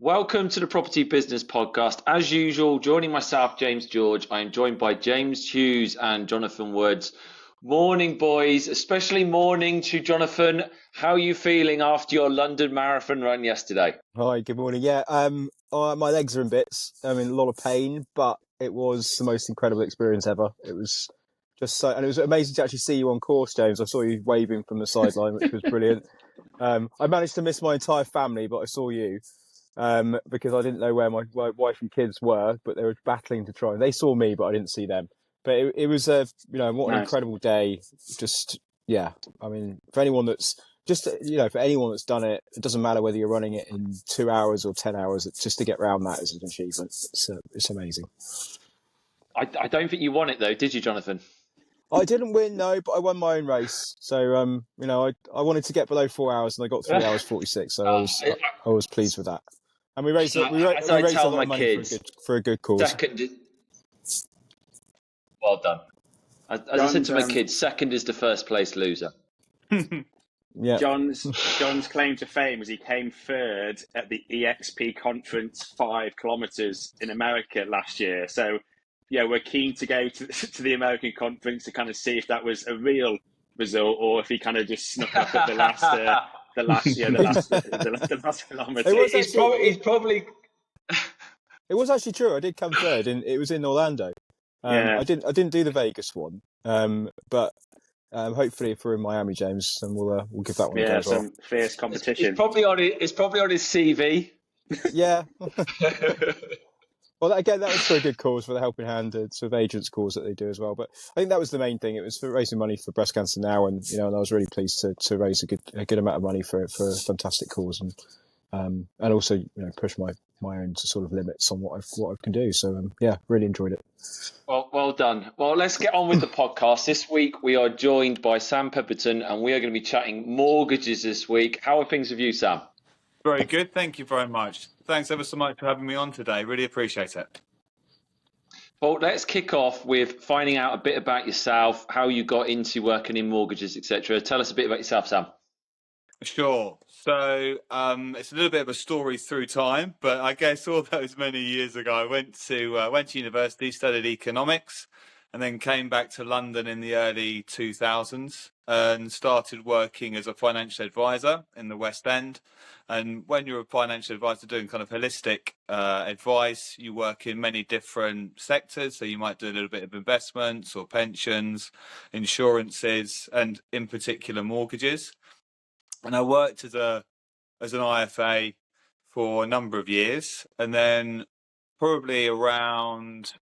Welcome to the Property Business Podcast. As usual, joining myself, James George, I am joined by James Hughes and Jonathan Woods. Morning, boys, especially morning to Jonathan. How are you feeling after your London Marathon run yesterday? Hi, good morning. My legs are in bits. I'm in a lot of pain, but it was the most incredible experience ever. It was just so, and it was amazing to actually see you on course, James. I saw you waving from the sideline, which was brilliant. I managed to miss my entire family, but I saw you because I didn't know where my wife and kids were, but they were battling to try. They saw me, but I didn't see them. But it was what an incredible day. Just, yeah, I mean, for anyone that's done it, it doesn't matter whether you're running it in 2 hours or 10 hours. It's just to get around that is an achievement. It's amazing. I don't think you won it though, did you, Jonathan? I didn't win, no, but I won my own race. So, I wanted to get below 4 hours, and I got 3 hours 46. So I was pleased with that. And we raised a lot of money for a good cause. Well done. As I said to my kids, second is the first place loser. Yeah. John's claim to fame was he came third at the EXP conference 5 kilometers in America last year. So, yeah, we're keen to go to the American conference to kind of see if that was a real result or if he kind of just snuck up at the last kilometer. It was actually true. I did come third, and it was in Orlando. I didn't do the Vegas one, but hopefully, if we're in Miami, James, then we'll give that one a go as well. Some fierce competition. It's probably on his CV. Yeah. Well, again, that was for a good cause, for the Helping Hand, sort of agents cause that they do as well. But I think that was the main thing. It was for raising money for breast cancer now, and and I was really pleased to raise a good amount of money for a fantastic cause, and also push my own sort of limits on what I can do. So really enjoyed it. Well done. Well, let's get on with the podcast. This week we are joined by Sam Pemberton, and we are going to be chatting mortgages this week. How are things with you, Sam? Very good. Thank you very much. Thanks ever so much for having me on today. Really appreciate it. Well, let's kick off with finding out a bit about yourself, how you got into working in mortgages, etc. Tell us a bit about yourself, Sam. Sure. So it's a little bit of a story through time, but I guess all those many years ago, I went to university, studied economics, and then came back to London in the early 2000s and started working as a financial advisor in the West End. And when you're a financial advisor doing kind of holistic advice, you work in many different sectors. So you might do a little bit of investments or pensions, insurances, and in particular mortgages. And I worked as an IFA for a number of years, and then probably around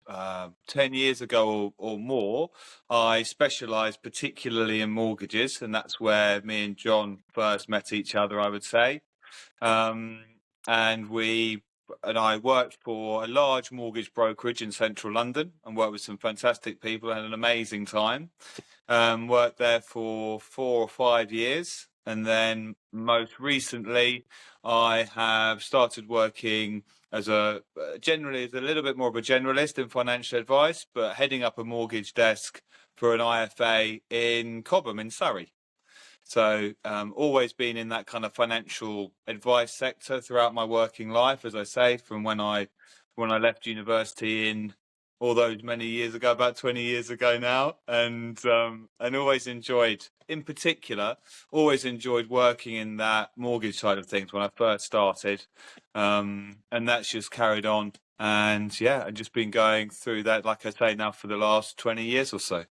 10 years ago or more, I specialised particularly in mortgages, and that's where me and John first met each other, I would say. And I worked for a large mortgage brokerage in central London and worked with some fantastic people. I had an amazing time. Worked there for 4 or 5 years. And then most recently, I have started working as a little bit more of a generalist in financial advice, but heading up a mortgage desk for an IFA in Cobham in Surrey. So always been in that kind of financial advice sector throughout my working life, as I say, from when I left university in all those many years ago, about 20 years ago now, and always enjoyed, in particular, working in that mortgage side of things when I first started, and that's just carried on, and I've just been going through that, like I say, now for the last 20 years or so.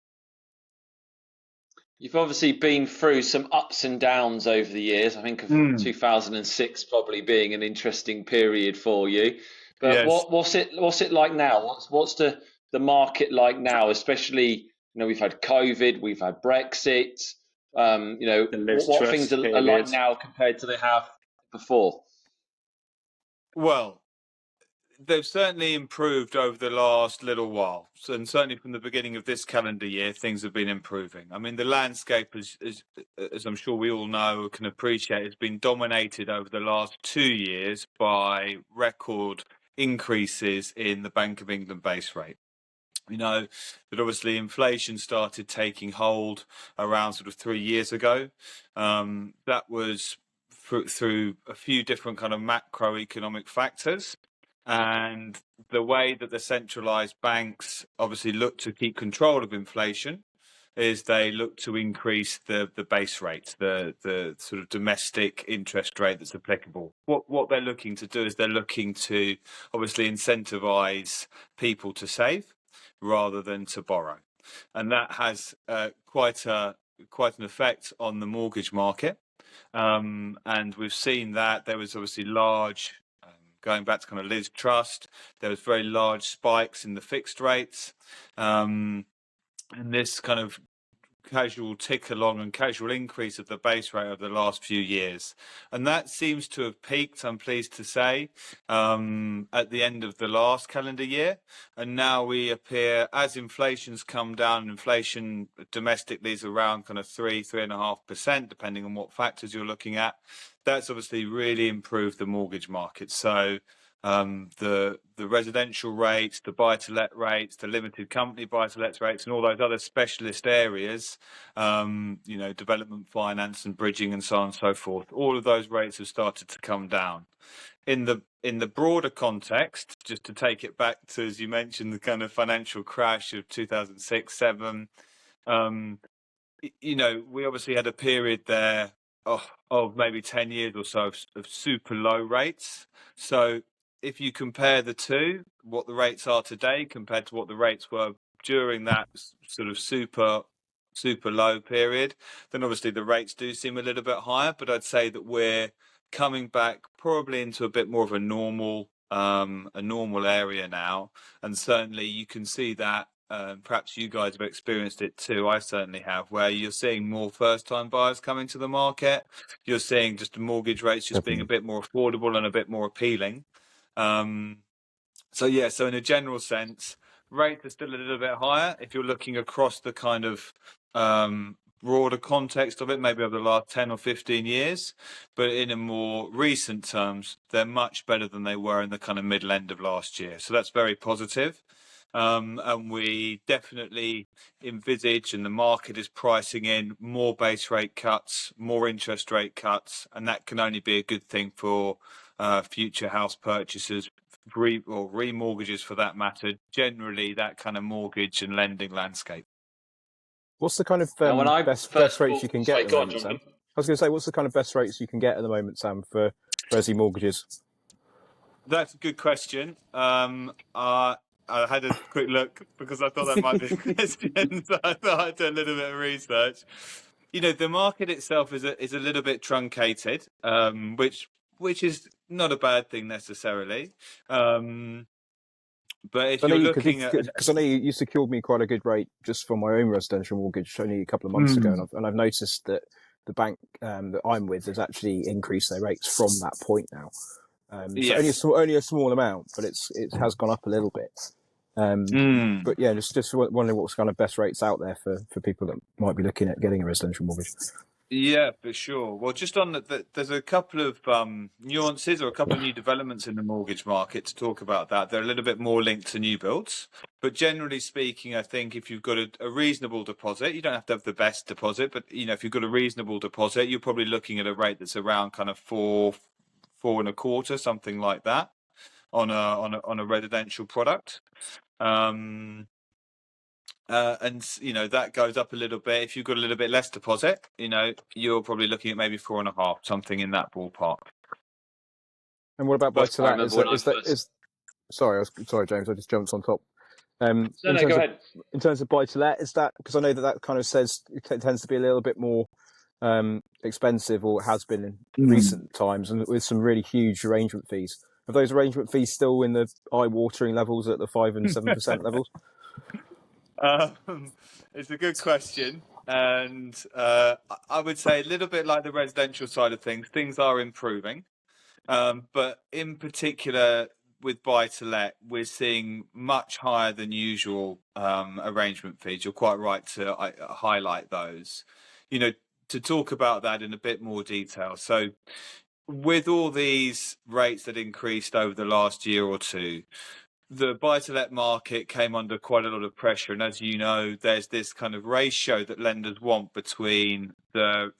You've obviously been through some ups and downs over the years. I think of 2006 probably being an interesting period for you. But yes. What's it like now? What's the market like now? Especially, we've had COVID, we've had Brexit. What things are like now compared to they have before? Well, they've certainly improved over the last little while, and certainly from the beginning of this calendar year, things have been improving. I mean, the landscape, as I'm sure we all know, can appreciate, has been dominated over the last 2 years by record increases in the Bank of England base rate. We know that obviously inflation started taking hold around sort of 3 years ago. That was through a few different kind of macroeconomic factors. And the way that the centralized banks obviously look to keep control of inflation is they look to increase the base rate, the sort of domestic interest rate that's applicable. What they're looking to do is they're looking to obviously incentivize people to save rather than to borrow. And that has quite an effect on the mortgage market. And we've seen that there was obviously large, going back to kind of Liz Truss, there was very large spikes in the fixed rates. And this kind of casual tick along and casual increase of the base rate over the last few years. And that seems to have peaked, I'm pleased to say, at the end of the last calendar year. And now we appear, as inflation's come down, inflation domestically is around kind of 3.5%, depending on what factors you're looking at. That's obviously really improved the mortgage market. So the residential rates, the buy-to-let rates, the limited company buy-to-let rates, and all those other specialist areas, development finance and bridging and so on and so forth, all of those rates have started to come down. In the broader context, just to take it back to, as you mentioned, the kind of financial crash of 2006-07, we obviously had a period there of maybe 10 years or so of super low rates. So if you compare the two, what the rates are today compared to what the rates were during that sort of super low period, then obviously the rates do seem a little bit higher. But I'd say that we're coming back probably into a bit more of a normal area now. And certainly you can see that. Perhaps you guys have experienced it too. I certainly have, where you're seeing more first-time buyers coming to the market. You're seeing just the mortgage rates just being a bit more affordable and a bit more appealing. So in a general sense, rates are still a little bit higher if you're looking across the kind of broader context of it, maybe over the last 10 or 15 years. But in a more recent terms, they're much better than they were in the kind of middle end of last year. So that's very positive. And we definitely envisage, and the market is pricing in more base rate cuts, more interest rate cuts, and that can only be a good thing for future house purchases, or remortgages for that matter, generally that kind of mortgage and lending landscape. What's the kind of best rates you can get at the moment, Sam? I was going to say, what's the kind of best rates you can get at the moment, Sam, for resi mortgages? That's a good question. I had a quick look because I thought that might be a question, so I thought I'd do a little bit of research. The market itself is a little bit truncated, which is not a bad thing necessarily. But if you're looking at, because I know you secured me quite a good rate just for my own residential mortgage only a couple of months ago, and I've noticed that the bank that I'm with has actually increased their rates from that point now. So only a small amount, but it has gone up a little bit. But yeah, just wondering what's kind of best rates out there for people that might be looking at getting a residential mortgage. Yeah, for sure. Well, just on there's a couple of nuances or a couple of new developments in the mortgage market to talk about that. They're a little bit more linked to new builds. But generally speaking, I think if you've got a reasonable deposit, you don't have to have the best deposit, but if you've got a reasonable deposit, you're probably looking at a rate that's around kind of 4.25, something like that, on a residential product. And that goes up a little bit. If you've got a little bit less deposit, you're probably looking at maybe 4.5, something in that ballpark. And what about buy-to-let? Sorry, James, I just jumped on top. Go ahead. In terms of buy-to-let, is that, because I know that kind of says it tends to be a little bit more expensive, or it has been in recent times, and with some really huge arrangement fees. Are those arrangement fees still in the eye-watering levels at the 5% and 7% levels? It's a good question, and I would say a little bit like the residential side of things are improving, but in particular with buy-to-let, we're seeing much higher than usual arrangement fees. You're quite right to highlight those. To talk about that in a bit more detail. So with all these rates that increased over the last year or two, the buy-to-let market came under quite a lot of pressure, and as you know, there's this kind of ratio that lenders want between the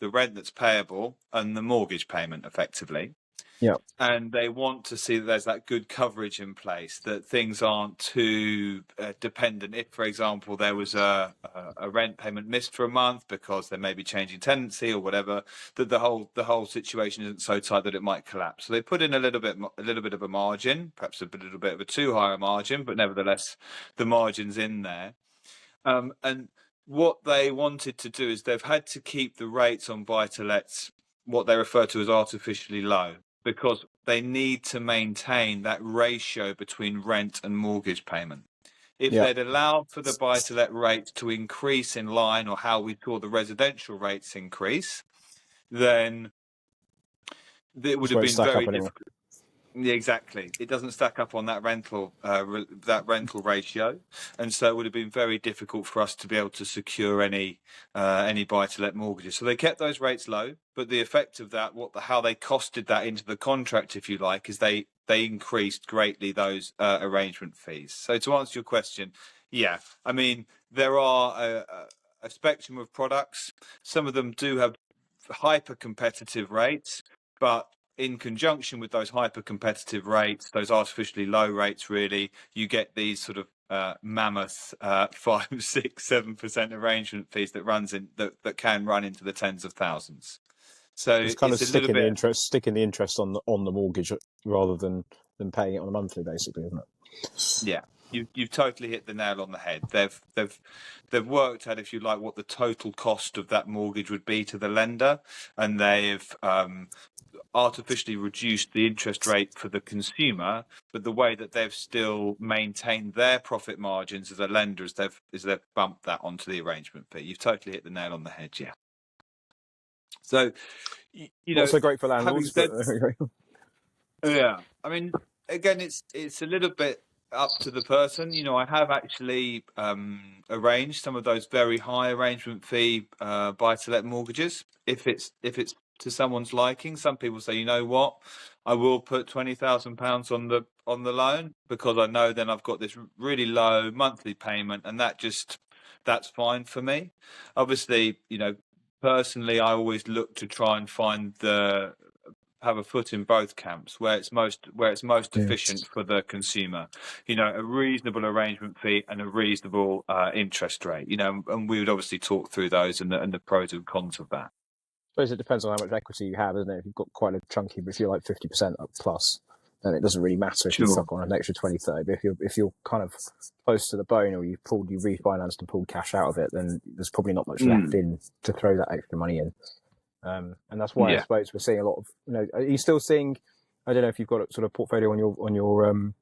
rent that's payable and the mortgage payment, effectively. Yeah. And they want to see that there's that good coverage in place, that things aren't too dependent. If, for example, there was a rent payment missed for a month because they may be changing tenancy or whatever, that the whole situation isn't so tight that it might collapse. So they put in a little bit of a margin, perhaps a little bit of a too high a margin, but nevertheless, the margin's in there. And what they wanted to do is they've had to keep the rates on buy-to-lets what they refer to as artificially low, because they need to maintain that ratio between rent and mortgage payment. If they'd allowed for the buy-to-let rates to increase in line, or how we saw the residential rates increase, then it would have been very difficult. Yeah, exactly. It doesn't stack up on that rental ratio, and so it would have been very difficult for us to be able to secure any buy-to-let mortgages. So they kept those rates low, but the effect of that, how they costed that into the contract, if you like, is they increased greatly those arrangement fees. So to answer your question, yeah, I mean, there are a spectrum of products. Some of them do have hyper competitive rates, but in conjunction with those hyper competitive rates, those artificially low rates, really, you get these sort of mammoth 5%, 6%, 7% arrangement fees that can run into the tens of thousands. So it's kind of sticking the interest on the mortgage rather than paying it on a monthly, basically, isn't it? Yeah. You've totally hit the nail on the head. They've worked out, if you like, what the total cost of that mortgage would be to the lender, and they've artificially reduced the interest rate for the consumer, but the way that they've still maintained their profit margins as a lender is they've bumped that onto the arrangement fee. You've totally hit the nail on the head, yeah. So, you know, not so great for landlords, but yeah. I mean, again, it's a little bit up to the person. You know, I have actually arranged some of those very high arrangement fee buy-to-let mortgages. If it's to someone's liking, some people say, you know what, I will put £20,000 on the loan because I know then I've got this really low monthly payment, and that's fine for me. Obviously, you know, personally, I always look to try and have a foot in both camps, where it's most efficient for the consumer. You know, a reasonable arrangement fee and a reasonable interest rate. You know, and we would obviously talk through those and the pros and cons of that. I suppose it depends on how much equity you have, isn't it? If you've got quite a chunky, but if you're like 50% up plus, then it doesn't really matter if you suck on an extra 20, 30. But if you're kind of close to the bone, or you refinanced and pulled cash out of it, then there's probably not much left in to throw that extra money in. And that's why I suppose we're seeing a lot of, you know, are you still seeing, I don't know if you've got a sort of portfolio on your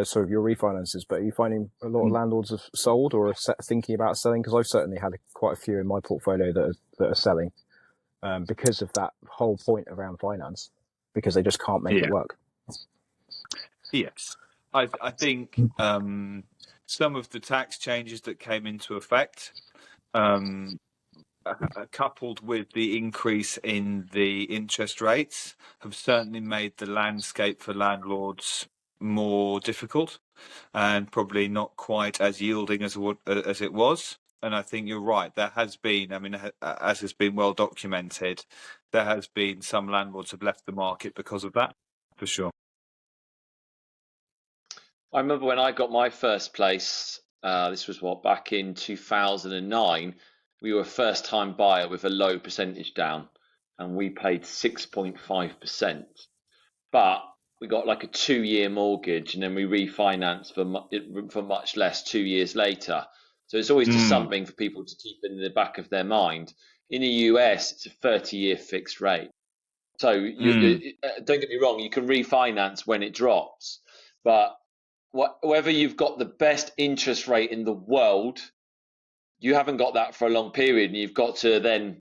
sort of your refinances, but are you finding a lot of landlords have sold or are thinking about selling? Because I've certainly had quite a few in my portfolio that are selling because of that whole point around finance, because they just can't make it work. Yes. I think some of the tax changes that came into effect, coupled with the increase in the interest rates, have certainly made the landscape for landlords more difficult and probably not quite as yielding as it was. And I think you're right. There has been, I mean, as has been well documented, there has been some landlords have left the market because of that, for sure. I remember when I got my first place, this was back in 2009, we were a first time buyer with a low percentage down, and we paid 6.5%. But we got like a 2-year mortgage, and then we refinanced for much less 2 years later. So it's always just something for people to keep in the back of their mind. In the US, it's a 30-year fixed rate. So don't get me wrong, you can refinance when it drops, but whether you've got the best interest rate in the world, you haven't got that for a long period, and you've got to then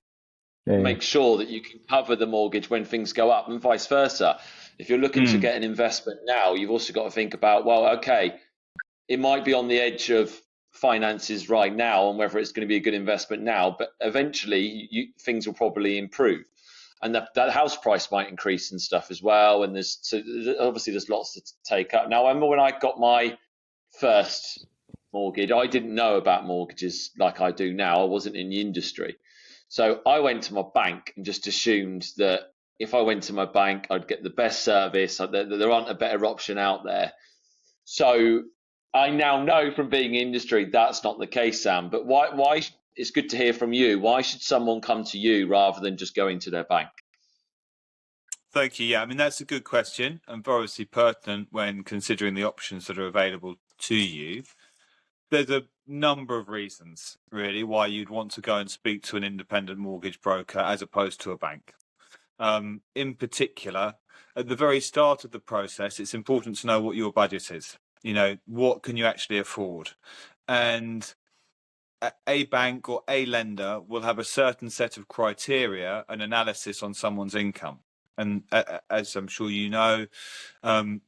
make sure that you can cover the mortgage when things go up, and vice versa. If you're looking to get an investment now, you've also got to think about, well, okay, it might be on the edge of finances right now and whether it's going to be a good investment now, but eventually things will probably improve. and that house price might increase and stuff as well. And obviously there's lots to take up. Now, I remember when I got my first mortgage, I didn't know about mortgages like I do now. I wasn't in the industry. So I went to my bank and just assumed that if I went to my bank, I'd get the best service. There aren't a better option out there. So I now know from being in industry that's not the case, Sam. But why? It's good to hear from you. Why should someone come to you rather than just going to their bank? Thank you. Yeah, I mean, that's a good question and obviously pertinent when considering the options that are available to you. There's a number of reasons, really, why you'd want to go and speak to an independent mortgage broker as opposed to a bank. In particular, at the very start of the process, it's important to know what your budget is. What can you actually afford? And a bank or a lender will have a certain set of criteria and analysis on someone's income. And as I'm sure you know,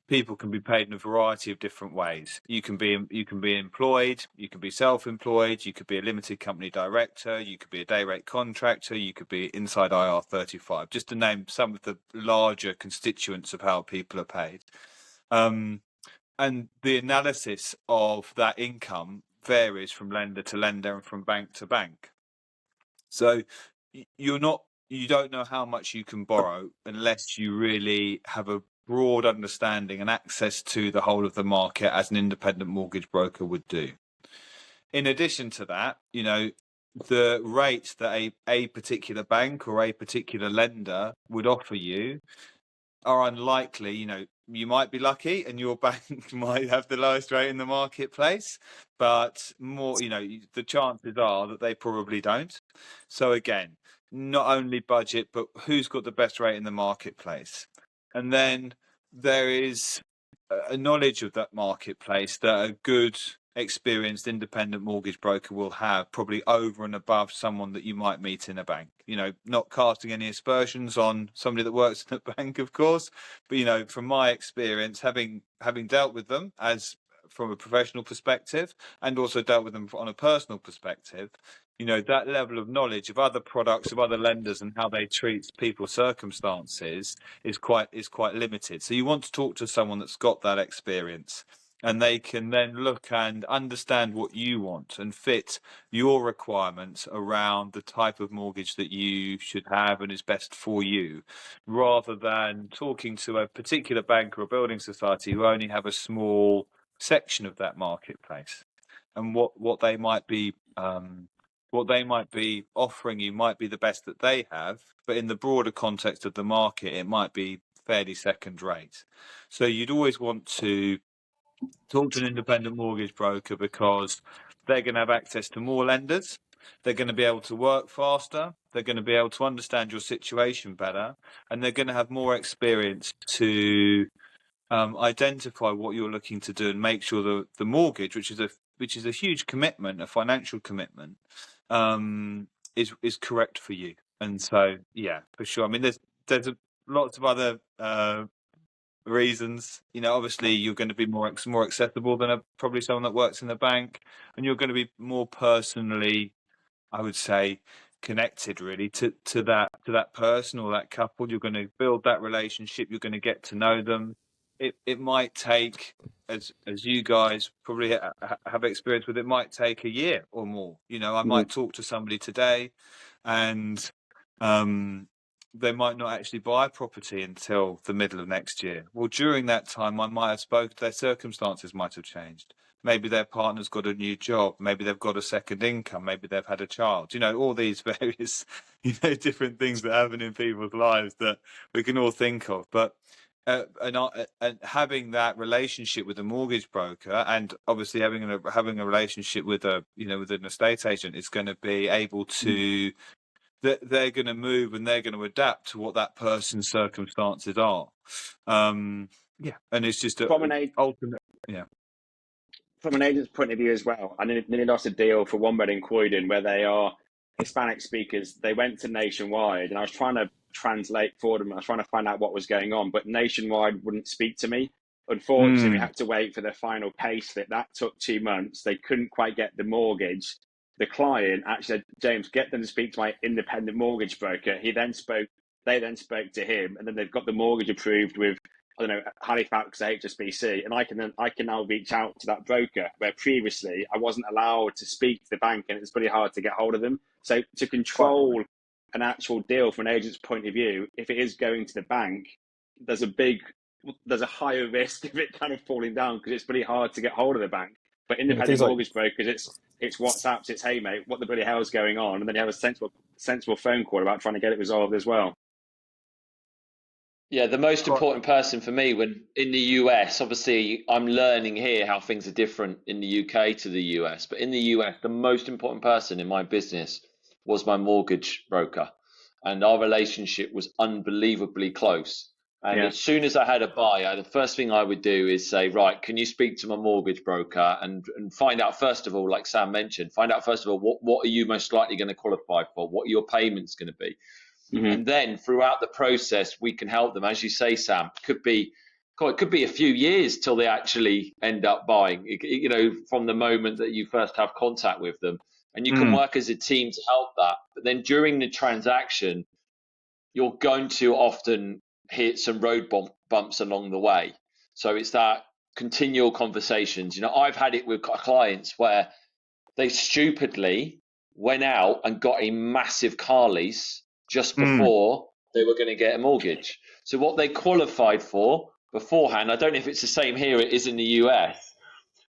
people can be paid in a variety of different ways. You can be employed, you can be self-employed, you could be a limited company director, you could be a day rate contractor, you could be inside IR35, just to name some of the larger constituents of how people are paid. And the analysis of that income varies from lender to lender and from bank to bank. So you don't know how much you can borrow unless you really have a broad understanding and access to the whole of the market as an independent mortgage broker would do. In addition to that, the rate that a particular bank or a particular lender would offer you are unlikely. You might be lucky and your bank might have the lowest rate in the marketplace, but more, the chances are that they probably don't. So again, not only budget, but who's got the best rate in the marketplace. And then there is a knowledge of that marketplace that a good, experienced independent mortgage broker will have, probably over and above someone that you might meet in a bank. Not casting any aspersions on somebody that works in a bank, of course, but from my experience, having dealt with them as from a professional perspective and also dealt with them on a personal perspective, that level of knowledge of other products, of other lenders and how they treat people's circumstances is quite limited. So you want to talk to someone that's got that experience, and they can then look and understand what you want and fit your requirements around the type of mortgage that you should have and is best for you, rather than talking to a particular bank or a building society who only have a small section of that marketplace. And what they might be offering you might be the best that they have, but in the broader context of the market, it might be fairly second rate. So you'd always want to talk to an independent mortgage broker because they're going to have access to more lenders. They're going to be able to work faster. They're going to be able to understand your situation better, and they're going to have more experience to identify what you're looking to do and make sure the mortgage, which is a huge commitment, a financial commitment, is correct for you. And so, yeah, for sure. I mean, there's lots of other reasons. Obviously you're going to be more accessible than probably someone that works in the bank, and you're going to be more personally, I would say, connected really to that person or that couple. You're going to build that relationship. You're going to get to know them. It might take, as you guys probably have experience with, it might take a year or more. I might talk to somebody today and they might not actually buy a property until the middle of next year. Well, during that time, I might have spoken, their circumstances might have changed. Maybe their partner's got a new job. Maybe they've got a second income. Maybe they've had a child. All these various, different things that happen in people's lives that we can all think of. But and having that relationship with a mortgage broker, and obviously having a relationship with with an estate agent, is going to be able to. They're going to move and they're going to adapt to what that person's circumstances are. And it's just From an agent's point of view as well. I nearly lost a deal for one bed in Croydon where they are Hispanic speakers. They went to Nationwide, and I was trying to translate for them. I was trying to find out what was going on, but Nationwide wouldn't speak to me. Unfortunately, we had to wait for the final pay slip. That took 2 months. They couldn't quite get the mortgage. The client actually said, James, get them to speak to my independent mortgage broker. He then spoke They then spoke to him, and then they've got the mortgage approved with, I don't know, Halifax HSBC, and I can now reach out to that broker, where previously I wasn't allowed to speak to the bank, and it's pretty hard to get hold of them. So to control an actual deal from an agent's point of view, if it is going to the bank, there's a higher risk of it kind of falling down, because it's pretty hard to get hold of the bank. But independent mortgage brokers, it's WhatsApps, it's, hey mate, what the bloody hell is going on? And then you have a sensible phone call about trying to get it resolved as well. Yeah, the most important person for me when in the US, obviously I'm learning here how things are different in the UK to the US, but in the US, the most important person in my business was my mortgage broker. And our relationship was unbelievably close. And as soon as I had a buyer, the first thing I would do is say, right, can you speak to my mortgage broker and find out, first of all, like Sam mentioned, find out, first of all, what are you most likely going to qualify for? What are your payments going to be? Mm-hmm. And then throughout the process, we can help them. As you say, Sam, it could be a few years till they actually end up buying, you know, from the moment that you first have contact with them. And you can work as a team to help that. But then during the transaction, you're going to often hit some road bumps along the way. So it's that continual conversations. You know, I've had it with clients where they stupidly went out and got a massive car lease just before they were going to get a mortgage. So what they qualified for beforehand, I don't know if it's the same here, it is in the US,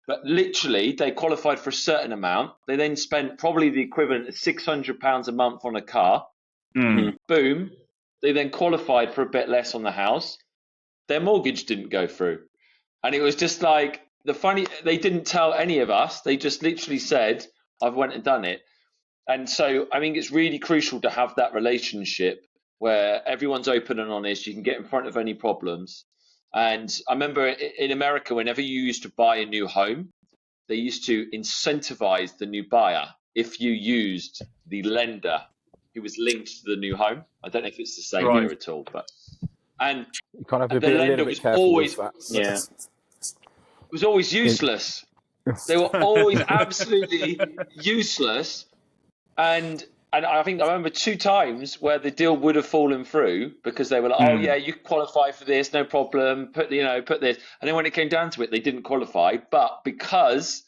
but literally they qualified for a certain amount. They then spent probably the equivalent of £600 a month on a car. Boom. They then qualified for a bit less on the house. Their mortgage didn't go through. And it was just like, they didn't tell any of us. They just literally said, I've went and done it. And so I think it's really crucial to have that relationship where everyone's open and honest. You can get in front of any problems. And I remember in America, whenever you used to buy a new home, they used to incentivize the new buyer if you used the lender who was linked to the new home. I don't know if it's the same here at all, but you can't have to the be a lender little bit careful with that. It was always useless. They were always absolutely useless. And I think I remember 2 times where the deal would have fallen through because they were like, oh yeah, you qualify for this, no problem. Put this. And then when it came down to it, they didn't qualify. But because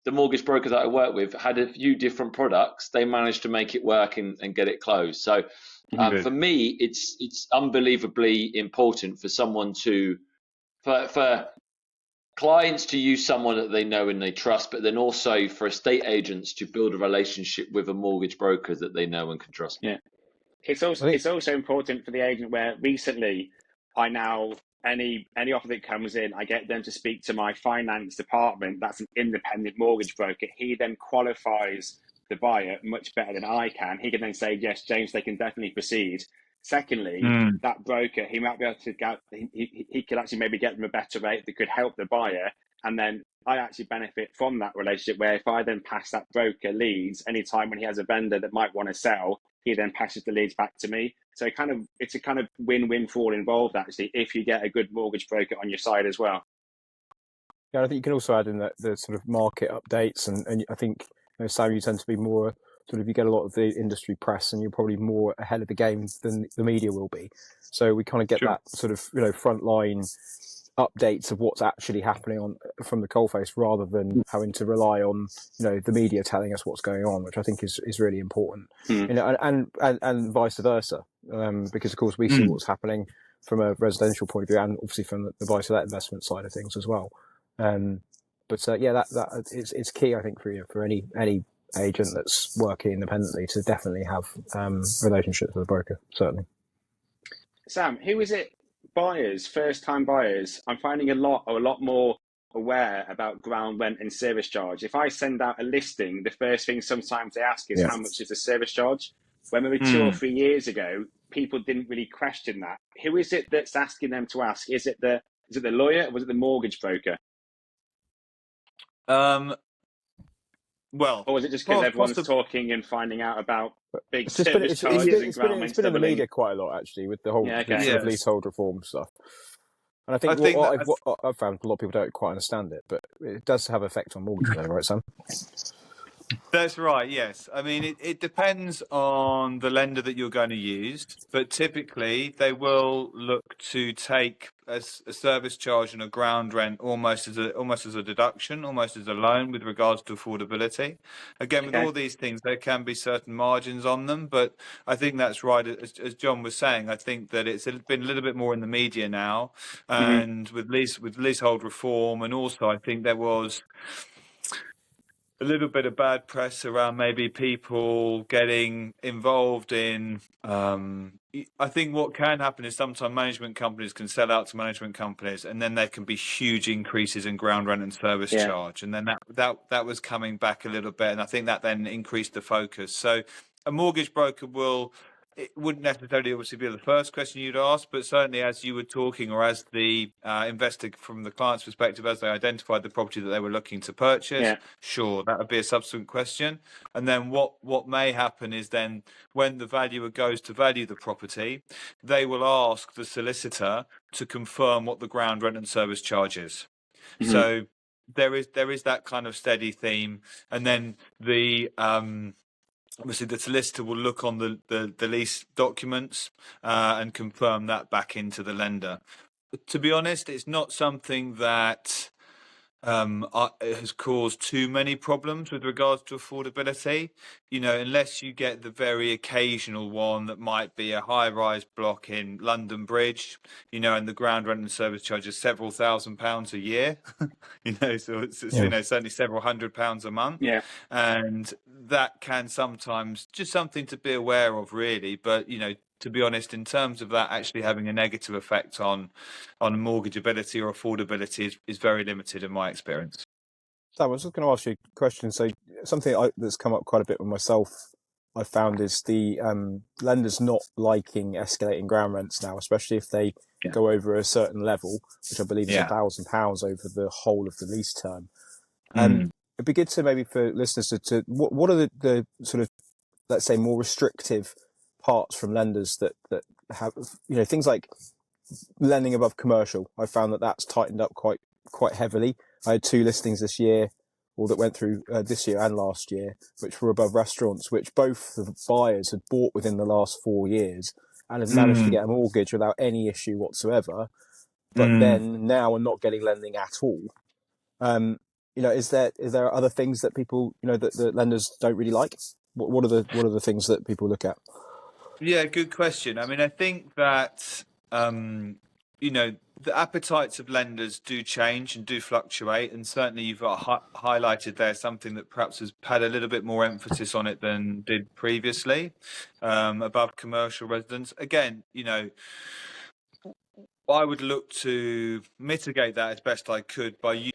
the mortgage broker that I worked with had a few different products, they managed to make it work and get it closed. So for me, it's unbelievably important for someone for clients to use someone that they know and they trust, but then also for estate agents to build a relationship with a mortgage broker that they know and can trust. Yeah, it's also important for the agent where recently any offer that comes in, I get them to speak to my finance department. That's an independent mortgage broker. He then qualifies the buyer much better than I can. He can then say, yes, James, they can definitely proceed. Secondly, that broker, he might be able to get, he could actually maybe get them a better rate that could help the buyer. And then I actually benefit from that relationship where if I then pass that broker leads, anytime when he has a vendor that might want to sell, he then passes the leads back to me. So it's a kind of win-win for all involved, actually, if you get a good mortgage broker on your side as well. Yeah, I think you can also add in the sort of market updates. And I think, Sam, you tend to be more sort of, you get a lot of the industry press and you're probably more ahead of the game than the media will be. So we kind of get that sort of, frontline updates of what's actually happening from the coalface rather than having to rely on, the media telling us what's going on, which I think is really important. And vice versa, because of course we see what's happening from a residential point of view and obviously from the buy-to-let investment side of things as well. That it's key, I think, for any agent that's working independently to definitely have relationships with a broker, certainly. Sam, who is it? Buyers, first-time buyers. I'm finding a lot more aware about ground rent and service charge. If I send out a listing, the first thing sometimes they ask is how much is the service charge? When maybe 2 or 3 years ago, people didn't really question that. Who is it that's asking them to ask? Is it the lawyer or was it the mortgage broker? Well, or is it just because everyone's talking and finding out about big service charges and ground maintenance? It's been in the media quite a lot, actually, with the whole leasehold reform stuff. And I think what I've found, a lot of people don't quite understand it, but it does have effect on mortgages, right, Sam? That's right, yes. I mean, it depends on the lender that you're going to use, but typically they will look to take a service charge and a ground rent almost as a deduction, almost as a loan with regards to affordability. Again, with all these things, there can be certain margins on them, but I think that's right. As John was saying, I think that it's been a little bit more in the media now, and with leasehold reform, and also I think there was a little bit of bad press around maybe people getting involved in. I think what can happen is sometimes management companies can sell out to management companies, and then there can be huge increases in ground rent and service charge, and then that was coming back a little bit, and I think that then increased the focus. So a mortgage broker it wouldn't necessarily obviously be the first question you'd ask, but certainly as you were talking, or as the investor from the client's perspective, as they identified the property that they were looking to purchase, sure, that would be a subsequent question. And then what may happen is then when the valuer goes to value the property, they will ask the solicitor to confirm what the ground rent and service charge is. So there is that kind of steady theme, and then obviously the solicitor will look on the lease documents and confirm that back into the lender. But to be honest, it's not something that has caused too many problems with regards to affordability. Unless you get the very occasional one that might be a high-rise block in London Bridge, and the ground rent and service charge is several £1,000s a year. So it's certainly several £100s a month. Yeah, and that can sometimes just something to be aware of, really. But to be honest, in terms of that actually having a negative effect on mortgageability or affordability is very limited in my experience. Sam, I was just going to ask you a question. So something that's come up quite a bit with myself, I found, is the lenders not liking escalating ground rents now, especially if they go over a certain level, which I believe is £1,000 over the whole of the lease term. It'd be good to maybe for listeners to what are the sort of, let's say, more restrictive parts from lenders that have things like lending above commercial. I found that's tightened up quite heavily. I had 2 listings this year, or that went through this year and last year, which were above restaurants, which both the buyers had bought within the last 4 years and had managed to get a mortgage without any issue whatsoever. But then now are not getting lending at all. Is there other things that people that the lenders don't really like? What are the things that people look at? Yeah, good question. I mean, I think that the appetites of lenders do change and do fluctuate, and certainly you've highlighted there something that perhaps has had a little bit more emphasis on it than did previously, above commercial residents. Again, I would look to mitigate that as best I could by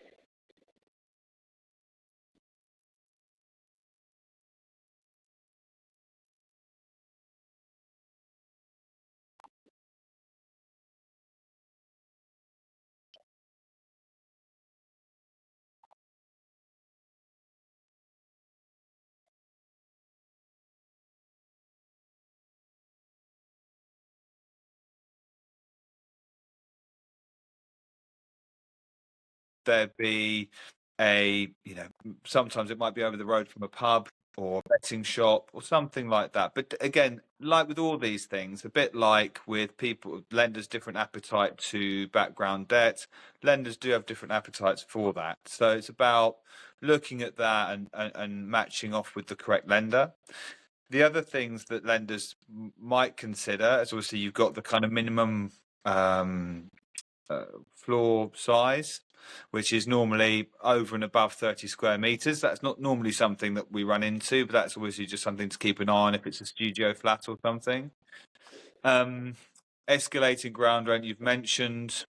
there be sometimes it might be over the road from a pub or a betting shop or something like that. But again, like with all these things, a bit like with lenders' different appetite to background debt, lenders do have different appetites for that. So it's about looking at that and matching off with the correct lender. The other things that lenders might consider is obviously you've got the kind of minimum floor size, which is normally over and above 30 square meters. That's not normally something that we run into, but that's obviously just something to keep an eye on if it's a studio flat or something. Escalating ground rent you've mentioned.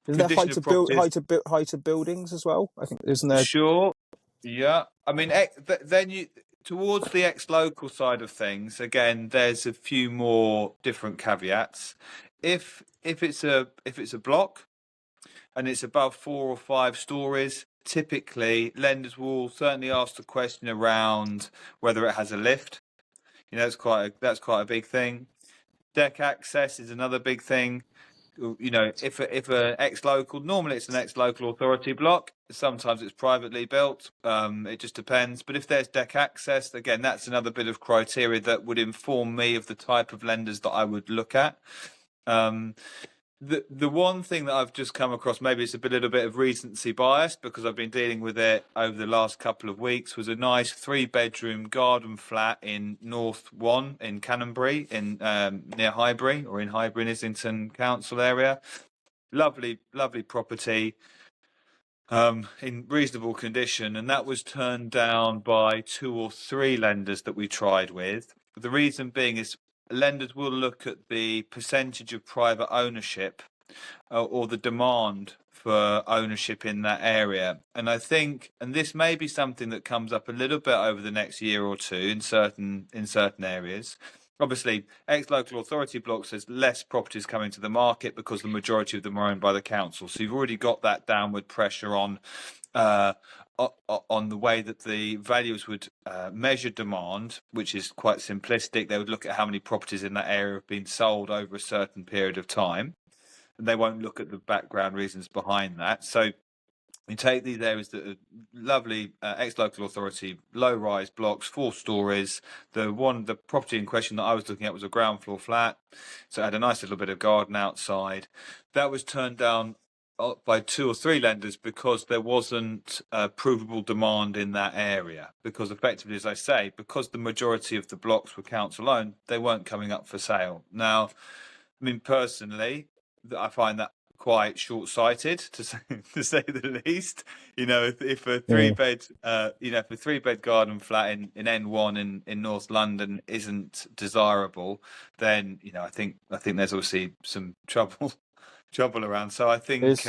Isn't there height of buildings as well? I think, isn't there? Sure. Yeah. I mean, then towards the ex-local side of things, again, there's a few more different caveats. If it's a block and it's above 4 or 5 stories, typically lenders will certainly ask the question around whether it has a lift. That's quite a big thing. Deck access is another big thing. if an ex-local, normally it's an ex-local authority block. Sometimes it's privately built. It just depends. But if there's deck access, again, that's another bit of criteria that would inform me of the type of lenders that I would look at. The one thing that I've just come across, maybe it's a little bit of recency bias because I've been dealing with it over the last couple of weeks, was a nice 3-bedroom garden flat in North 1 in Canonbury, in near Highbury, or in Highbury, Islington Council area. Lovely property, in reasonable condition, and that was turned down by 2 or 3 lenders that we tried with. The reason being is lenders will look at the percentage of private ownership or the demand for ownership in that area. And I think, and this may be something that comes up a little bit over the next year or two in certain areas. Obviously, ex-local authority blocks, there's less properties coming to the market because the majority of them are owned by the council. So you've already got that downward pressure on the way that the valuers would measure demand, which is quite simplistic. They would look at how many properties in that area have been sold over a certain period of time, and they won't look at the background reasons behind that. So you take these areas that are lovely ex-local authority, low-rise blocks, 4 stories. The property in question that I was looking at was a ground floor flat, so it had a nice little bit of garden outside. That was turned down by 2 or 3 lenders because there wasn't provable demand in that area, because effectively, as I say, because the majority of the blocks were council owned, they weren't coming up for sale. Now, I mean, personally, I find that quite short-sighted, to say the least. If a 3-bed if a 3-bed garden flat in N1 in North London isn't desirable, then I think there's obviously some trouble around. So I think it's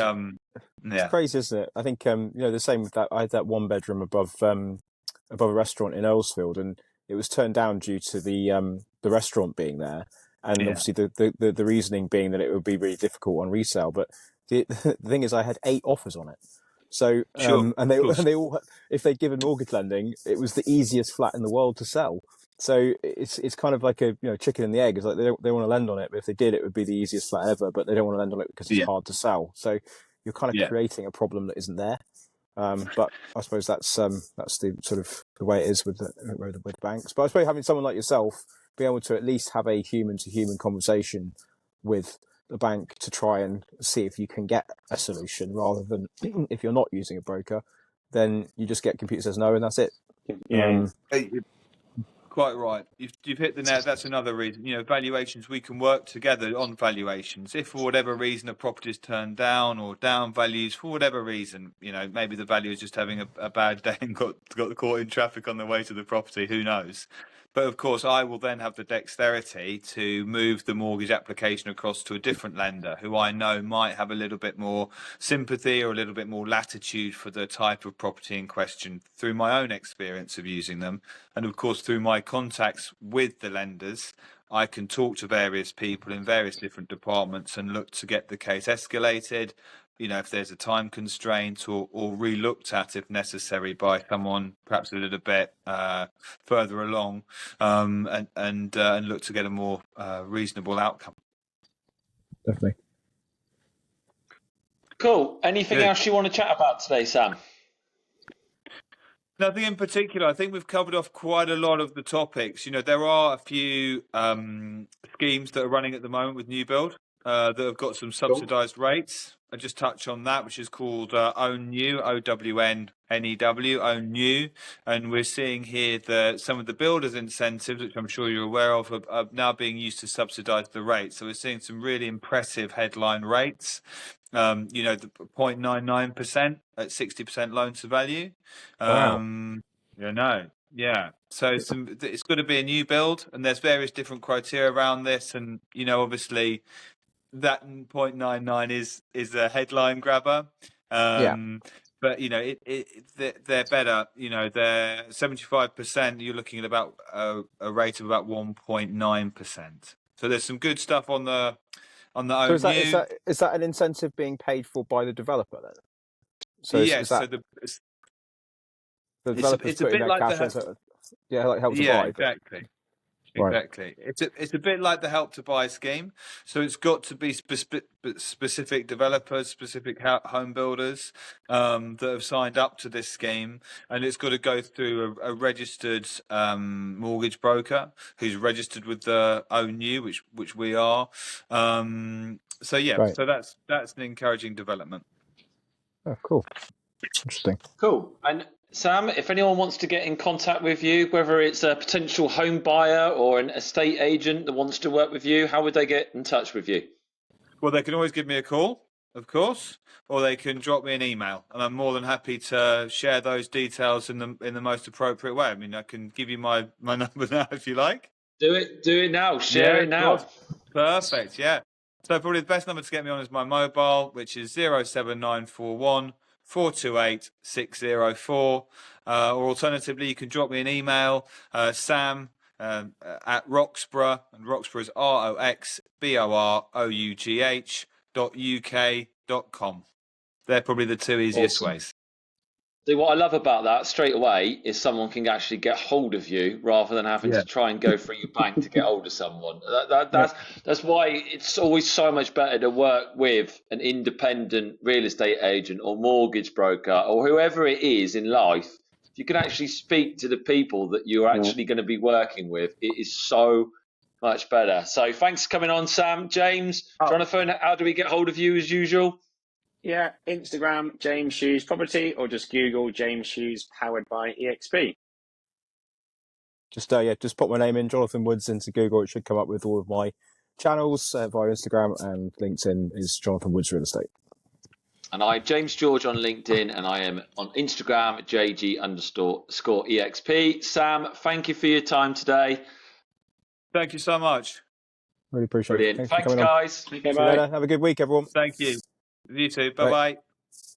crazy, isn't it? I think the same with that. I had that 1-bedroom above a restaurant in Earlsfield, and it was turned down due to the restaurant being there, and obviously the reasoning being that it would be really difficult on resale. But the thing is, I had 8 offers on it. So and they all, if they'd given mortgage lending, it was the easiest flat in the world to sell. So it's kind of like a chicken and the egg. It's like they want to lend on it, but if they did, it would be the easiest flat ever. But they don't want to lend on it because it's hard to sell. So you're kind of creating a problem that isn't there. But I suppose that's the sort of the way it is with banks. But I suppose having someone like yourself be able to at least have a human-to-human conversation with the bank to try and see if you can get a solution, rather than if you're not using a broker, then you just get computer says no and that's it. Quite right. You've hit the nail. That's another reason. Valuations, we can work together on valuations. If for whatever reason a property is turned down or down values for whatever reason, maybe the valuer is just having a bad day and got caught in traffic on the way to the property, who knows? But of course, I will then have the dexterity to move the mortgage application across to a different lender who I know might have a little bit more sympathy or a little bit more latitude for the type of property in question, through my own experience of using them. And of course, through my contacts with the lenders, I can talk to various people in various different departments and look to get the case escalated, if there's a time constraint, or re-looked at if necessary by someone perhaps a little bit further along, and look to get a more reasonable outcome. Definitely. Cool. Anything else you want to chat about today, Sam? Nothing in particular. I think we've covered off quite a lot of the topics. There are a few schemes that are running at the moment with new build that have got some subsidised rates. I just touch on that, which is called Own New, OWNNEW, Own New. And we're seeing here that some of the builders' incentives, which I'm sure you're aware of, are now being used to subsidise the rates. So we're seeing some really impressive headline rates. The 0.99% at 60% loan to value. Wow. Yeah. So it's got to be a new build, and there's various different criteria around this, and obviously that 0.99 is a headline grabber. But they're better. They're 75%. You're looking at about a rate of about 1.9%. So there's some good stuff on the So is that an incentive being paid for by the developer then? So yes. The developer's it's a bit like cash like Help to Buy. Exactly. Exactly. It's a bit like the Help to Buy scheme. So it's got to be specific developers, specific home builders that have signed up to this scheme, and it's got to go through a registered mortgage broker who's registered with the ONU, which we are. So that's an encouraging development. Oh, cool. Interesting. Cool. And Sam, if anyone wants to get in contact with you, whether it's a potential home buyer or an estate agent that wants to work with you, how would they get in touch with you? Well, they can always give me a call, of course, or they can drop me an email, and I'm more than happy to share those details in the most appropriate way. I mean, I can give you my number now if you like. Do it now. Share it now. Perfect. Yeah. So probably the best number to get me on is my mobile, which is 07941 428 604. Or alternatively, you can drop me an email, Sam at Roxborough, and Roxborough is roxborough.uk.com. They're probably the two easiest ways. See, what I love about that straight away is someone can actually get hold of you rather than having to try and go through your bank to get hold of someone. That's why it's always so much better to work with an independent real estate agent or mortgage broker or whoever it is in life. If you can actually speak to the people that you're actually going to be working with, it is so much better. So thanks for coming on, Sam. James, Jonathan, how do we get hold of you as usual? Yeah, Instagram, James Shoes Property, or just Google James Shoes powered by EXP. Just put my name in, Jonathan Woods, into Google. It should come up with all of my channels via Instagram, and LinkedIn is Jonathan Woods Real Estate. And I'm James George on LinkedIn, and I am on Instagram, JG_EXP. Sam, thank you for your time today. Thank you so much. Really appreciate it. Thanks guys. See you later. Have a good week, everyone. Thank you. You too. Bye-bye.